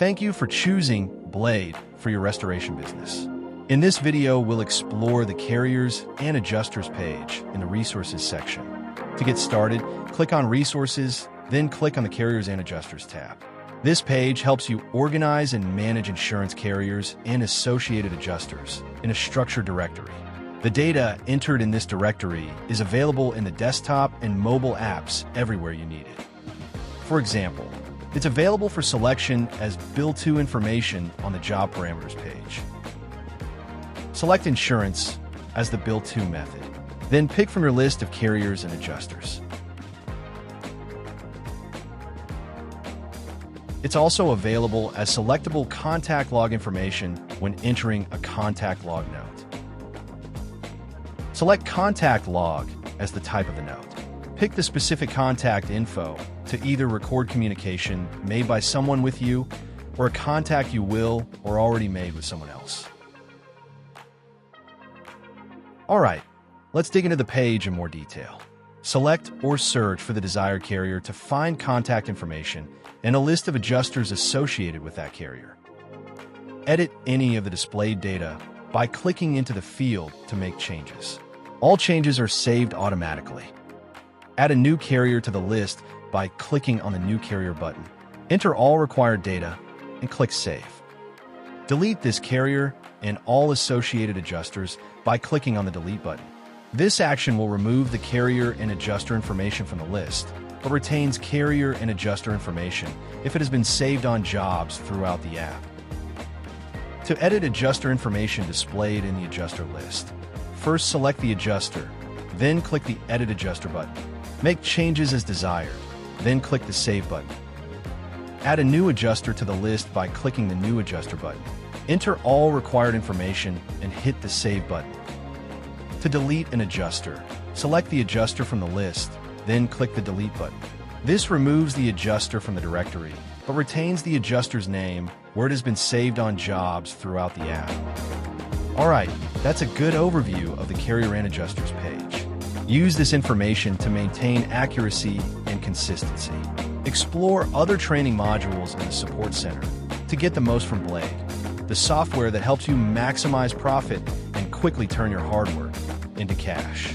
Thank you for choosing Blade for your restoration business. In this video, we'll explore the Carriers and Adjusters page in the Resources section. To get started, click on Resources, then click on the Carriers and Adjusters tab. This page helps you organize and manage insurance carriers and associated adjusters in a structured directory. The data entered in this directory is available in the desktop and mobile apps everywhere you need it. For example, it's available for selection as Bill To information on the Job Parameters page. Select Insurance as the Bill To method. Then pick from your list of carriers and adjusters. It's also available as selectable contact log information when entering a contact log note. Select Contact Log as the type of the note. Pick the specific contact info to either record communication made by someone with you or a contact you will or already made with someone else. All right, let's dig into the page in more detail. Select or search for the desired carrier to find contact information and a list of adjusters associated with that carrier. Edit any of the displayed data by clicking into the field to make changes. All changes are saved automatically. Add a new carrier to the list by clicking on the New Carrier button. Enter all required data and click Save. Delete this carrier and all associated adjusters by clicking on the Delete button. This action will remove the carrier and adjuster information from the list, but retains carrier and adjuster information if it has been saved on jobs throughout the app. To edit adjuster information displayed in the adjuster list, first select the adjuster, then click the Edit Adjuster button. Make changes as desired, then click the Save button. Add a new adjuster to the list by clicking the New Adjuster button. Enter all required information and hit the Save button. To delete an adjuster, select the adjuster from the list, then click the Delete button. This removes the adjuster from the directory, but retains the adjuster's name where it has been saved on jobs throughout the app. All right, that's a good overview of the Carrier and Adjusters page. Use this information to maintain accuracy and consistency. Explore other training modules in the Support Center to get the most from Blade, the software that helps you maximize profit and quickly turn your hard work into cash.